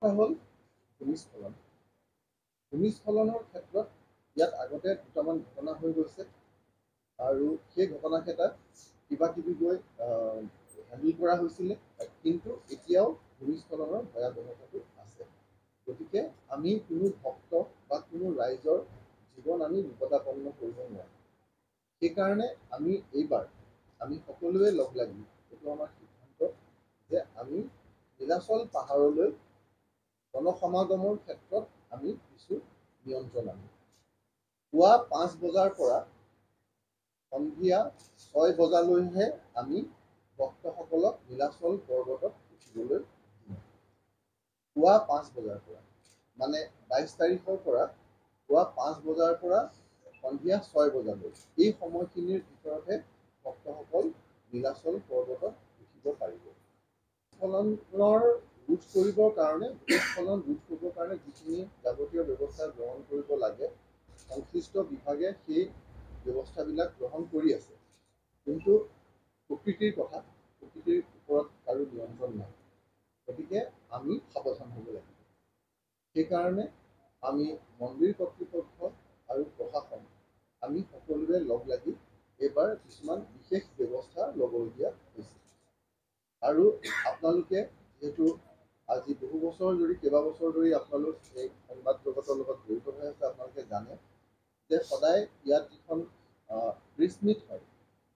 কথা হ'ল ভূমিস্খলন। ভূমিস্খলনৰ ক্ষেত্ৰত ইয়াত আগতে দুটামান ঘটনা হৈ গৈছে আৰু সেই ঘটনাকেইটা কিবা কিবি গৈ হেণ্ডেল কৰা হৈছিলে, কিন্তু এতিয়াও ভূমিস্খলনৰ ভয়াৱহতাটো আছে। গতিকে আমি কোনো ভক্ত বা কোনো ৰাইজৰ জীৱন আমি বিপদাপন্ন কৰিব নোৱাৰোঁ। সেইকাৰণে আমি এইবাৰ আমি সকলোৱে লগ লাগি এইটো আমাৰ সিদ্ধান্ত যে আমি নীলাচল পাহাৰলৈ জনসমাগমৰ ক্ষেত্ৰত আমি কিছু নিয়ন্ত্ৰণ আনিম। পুৱা 5 বজাৰ পৰা সন্ধিয়া 6 বজালৈহে আমি ভক্তসকলক নীলাচল পৰ্বতত উঠিবলৈ দিম। পুৱা 5 বজাৰ পৰা মানে 22 তাৰিখৰ পৰা পুৱা 5 বজাৰ পৰা সন্ধিয়া 6 বজালৈ এই সময়খিনিৰ ভিতৰতহে ভক্তসকল নীলাচল পৰ্বতত উঠিব পাৰিব। ভূমিস্খলনৰ ৰোধ কৰিবৰ কাৰণে যিখিনি যাৱতীয় ব্যৱস্থা গ্ৰহণ কৰিব লাগে, সংশ্লিষ্ট বিভাগে সেই ব্যৱস্থাবিলাক গ্ৰহণ কৰি আছে। কিন্তু প্ৰকৃতিৰ কথা, প্ৰকৃতিৰ ওপৰত কাৰো নিয়ন্ত্ৰণ নাই। গতিকে আমি সাৱধান হ'ব লাগিব। সেইকাৰণে আমি মন্দিৰ কৰ্তৃপক্ষ আৰু প্ৰশাসন আমি সকলোৱে লগ লাগি এইবাৰ কিছুমান বিশেষ ব্যৱস্থা ল'বলগীয়া হৈছে। আৰু আপোনালোকে যিহেতু আজি বহু বছৰ ধৰি কেইবাবছৰ ধৰি আপোনালোক এই সংবাদ জগতৰ লগত জড়িত হৈ আছে, আপোনালোকে জানে যে সদায় ইয়াত যিখন প্ৰেছ মিট হয়,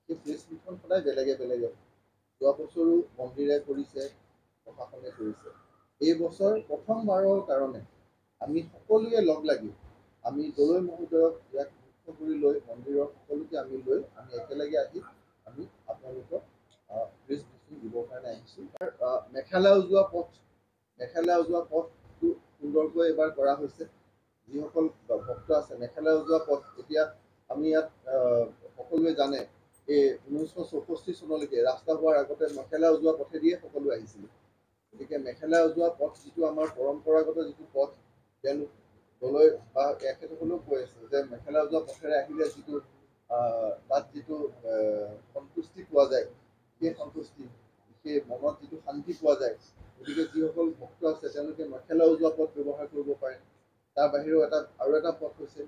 সেই প্ৰেছ মিটখন সদায় বেলেগে বেলেগে হয়। যোৱা বছৰো মন্দিৰে কৰিছে, প্ৰশাসনে কৰিছে। এই বছৰ প্ৰথমবাৰৰ কাৰণে আমি সকলোৱে লগ লাগি আমি দলৈ মহোদয়ক ইয়াক মুখ্য কৰি লৈ মন্দিৰৰ সকলোকে আমি লৈ আমি একেলগে আহি আমি আপোনালোকক প্ৰেছ ব্ৰিফিং দিবৰ কাৰণে আহিছোঁ। মেঘালয় যোৱা পথটো সুন্দৰকৈ এইবাৰ কৰা হৈছে। যিসকল ভক্ত আছে মেঘালয় যোৱা পথ, এতিয়া আমি ইয়াত সকলোৱে জানে এই 1964 চনলৈকে ৰাস্তা হোৱাৰ আগতে মেঘালয় যোৱা পথেদিয়ে সকলো আহিছিল। গতিকে মেঘালয় যোৱা পথ যিটো আমাৰ পৰম্পৰাগত যিটো পথ, তেওঁলোক দলৈ বা এখেতসকলেও কৈ আছে যে মেঘালয় যোৱা পথেৰে আহিলে যিটো তাত যিটো সন্তুষ্টি পোৱা যায়, সেই সন্তুষ্টি, সেই মনত যিটো শান্তি পোৱা যায়, গতিকে যিসকল ভক্ত আছে তেওঁলোকে মেঘালয় যোৱা পথ ব্যৱহাৰ কৰিব পাৰে। তাৰ বাহিৰেও আৰু এটা পথ হৈছে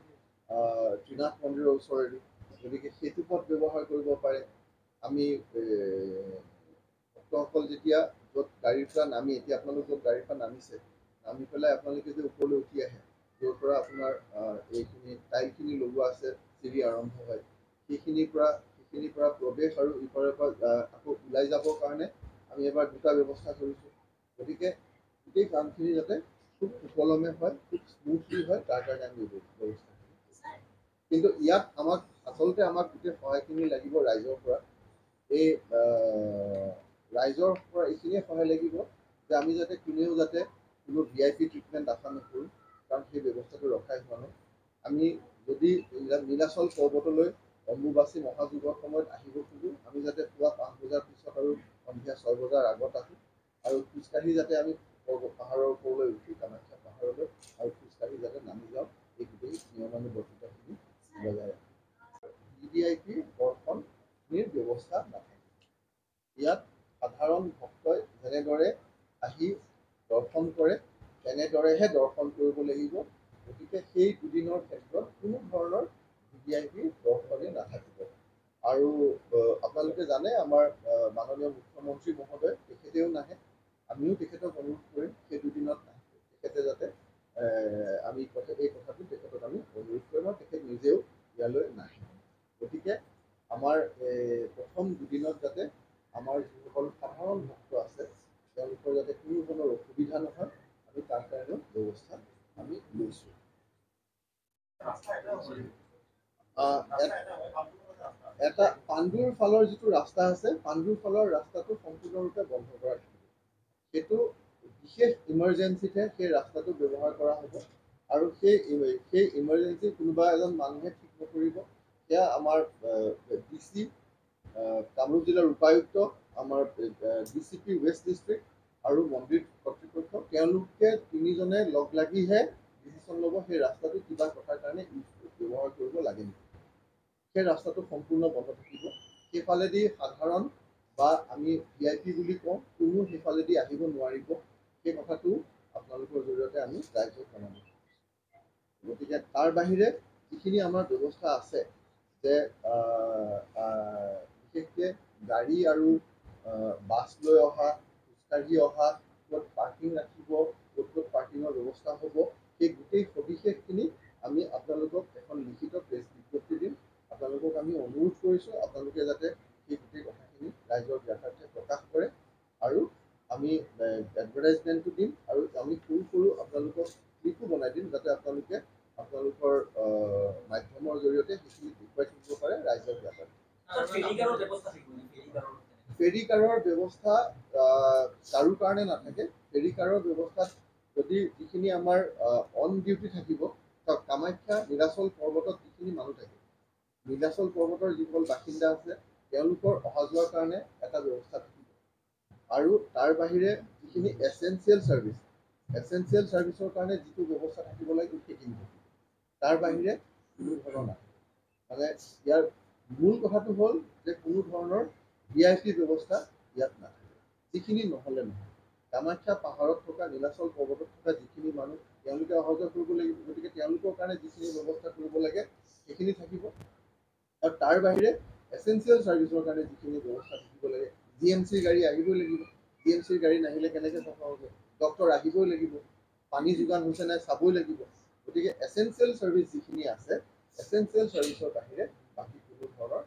ত্ৰিনাথ মন্দিৰৰ ওচৰেদি, গতিকে সেইটো পথ ব্যৱহাৰ কৰিব পাৰে। আমি ভক্তসকল যেতিয়া য'ত গাড়ীৰ পৰা নামি, এতিয়া আপোনালোক য'ত গাড়ীৰ পৰা নামিছে, নামি পেলাই আপোনালোকে যে ওপৰলৈ উঠি আহে, য'ৰ পৰা আপোনাৰ এইখিনি টাইলখিনি লগোৱা আছে, চিৰি আৰম্ভ হয়, সেইখিনিৰ পৰা প্ৰৱেশ আৰু ইপাৰৰ পৰা আকৌ ওলাই যাবৰ কাৰণে আমি এবাৰ দুটা ব্যৱস্থা কৰিছোঁ। গতিকে গোটেই কামখিনি যাতে খুব সুকলমে হয়, খুব স্মুথলি হয়, তাৰ কাৰণে আমি ব্যৱস্থা কৰিছোঁ। কিন্তু ইয়াত আচলতে আমাক গোটেই সহায়খিনি লাগিব ৰাইজৰ পৰা। এই ৰাইজৰ পৰা এইখিনিয়ে সহায় লাগিব যে আমি যাতে কোনেও যাতে কোনো VIP ট্ৰিটমেণ্ট আশা নকৰোঁ, কাৰণ সেই ব্যৱস্থাটো ৰখাই হোৱা নাই। আমি যদি নীলাচল পৰ্বতলৈ অম্বুবাচী মহাযুগৰ সময়ত আহিব খোজোঁ, আমি যাতে পুৱা 5 বজাৰ পিছত আৰু সন্ধিয়া 6 বজাৰ আগত আহোঁ, আৰু খোজকাঢ়ি যাতে আমি পাহাৰৰ ওপৰলৈ উঠি কামাখ্যা পাহাৰলৈ আৰু খোজকাঢ়ি যাতে নামি যাওঁ, এই গোটেই নিয়মানুৱৰ্তিতাখিনি বজাই ৰাখোঁ। VVIP দৰ্শনীৰ ব্যৱস্থা নাথাকে। ইয়াত সাধাৰণ ভক্তই যেনেদৰে আহি দৰ্শন কৰে তেনেদৰেহে দৰ্শন কৰিব লাগিব। গতিকে সেই দুদিনৰ ক্ষেত্ৰত কোনো ধৰণৰ VVIP দৰ্শনে নাথাকিব। আৰু আপোনালোকে জানে আমাৰ মাননীয় মুখ্যমন্ত্ৰী মহোদয় তেখেতেও নাহে, আমিও তেখেতক অনুৰোধ কৰিম সেই দুদিনত তেখেতে যাতে আমি এই কথাটো তেখেতক আমি অনুৰোধ কৰিম আৰু তেখেত নিজেও ইয়ালৈ নাহে। গতিকে আমাৰ প্ৰথম দুদিনত যাতে আমাৰ যিসকল সাধাৰণ ভক্ত আছে তেওঁলোকৰ যাতে কোনো ধৰণৰ অসুবিধা নহয়, আমি তাৰ কাৰণেও ব্যৱস্থা আমি লৈছোঁ। এটা পাণ্ডুৰ ফালৰ যিটো ৰাস্তা আছে, পাণ্ডুৰ ফালৰ ৰাস্তাটো সম্পূৰ্ণৰূপে বন্ধ কৰা থাকিব। সেইটো বিশেষ ইমাৰ্জেঞ্চিতহে সেই ৰাস্তাটো ব্যৱহাৰ কৰা হ'ব। আৰু সেই ইমাৰ্জেঞ্চি কোনোবা এজন মানুহে ঠিক নকৰিব, সেয়া আমাৰ DC কামৰূপ জিলাৰ উপায়ুক্ত, আমাৰ DCP ৱেষ্ট ডিষ্ট্ৰিক্ট আৰু মন্দিৰ কৰ্তৃপক্ষ, তেওঁলোকে তিনিজনে লগ লাগিহে ডিচিশ্যন ল'ব সেই ৰাস্তাটো কিবা কথাৰ কাৰণে ব্যৱহাৰ কৰিব লাগে নেকি। সেই ৰাস্তাটো সম্পূৰ্ণ বন্ধ থাকিব। সেইফালেদি সাধাৰণ বা আমি VIP বুলি কওঁ, কোনো সেইফালেদি আহিব নোৱাৰিব। সেই কথাটো আপোনালোকৰ আমি ৰাইজক জনাব। গতিকে তাৰ বাহিৰে যিখিনি আমাৰ ব্যৱস্থা আছে যে বিশেষকৈ গাড়ী আৰু বাছ লৈ অহা, খোজকাঢ়ি অহা, ক'ত পাৰ্কিং ৰাখিব, ক'ত পাৰ্কিঙৰ ব্যৱস্থা হ'ব, সেই গোটেই সবিশেষখিনি আমি আপোনালোকক এখন লিখিত প্ৰেছ বিজ্ঞপ্তি দিম। আপোনালোকক আমি অনুৰোধ কৰিছোঁ আপোনালোকে যাতে সেই গোটেই কথাখিনি ৰাইজৰ জ্ঞাতাৰ্থে প্ৰকাশ কৰে, আৰু আমি এডভাৰটাইজমেণ্টটো দিম, আৰু আমি সৰু সৰু আপোনালোকক ক্লিপো বনাই দিম, যাতে আপোনালোকে আপোনালোকৰ মাধ্যমৰ জৰিয়তে সেইখিনি দেখুৱাই থাকিব পাৰে ৰাইজৰ জ্ঞাতাৰ্থে। ফেৰী কাৰৰ ব্যৱস্থা কাৰো কাৰণে নাথাকে। ফেৰী কাৰৰ ব্যৱস্থাত যদি যিখিনি আমাৰ অন ডিউটি থাকিব, কামাখ্যা নীলাচল পৰ্বতত যিখিনি মানুহ থাকে, নীলাচল পৰ্বতৰ যিসকল বাসিন্দা আছে তেওঁলোকৰ অহা যোৱাৰ কাৰণে এটা ব্যৱস্থা থাকিব, আৰু তাৰ বাহিৰে যিখিনি এচেঞ্চিয়েল ছাৰ্ভিচৰ কাৰণে যিটো ব্যৱস্থা থাকিব লাগিব সেইখিনি থাকিব। তাৰ বাহিৰে কোনো ধৰণৰ নাই। মানে ইয়াৰ মূল কথাটো হ'ল যে কোনো ধৰণৰ VIP ব্যৱস্থা ইয়াত নাথাকে। যিখিনি নহ'লে নহয়, কামাখ্যা পাহাৰত থকা, নীলাচল পৰ্বতত থকা যিখিনি মানুহ তেওঁলোকে অহা যোৱা কৰিব লাগিব, গতিকে তেওঁলোকৰ কাৰণে যিখিনি ব্যৱস্থা কৰিব লাগে সেইখিনি থাকিব। আৰু তাৰ বাহিৰে এচেঞ্চিয়েল ছাৰ্ভিচৰ কাৰণে যিখিনি ব্যৱস্থা থাকিব লাগে, GMC গাড়ী আহিবই লাগিব। GMC গাড়ী নাহিলে কেনেকৈ চাফা হ'ব? ডক্টৰ আহিবই লাগিব, পানী যোগান হৈছে নাই চাবই লাগিব। গতিকে এচেঞ্চিয়েল ছাৰ্ভিচ যিখিনি আছে, এচেঞ্চিয়েল ছাৰ্ভিচৰ বাহিৰে বাকী কোনো ধৰণৰ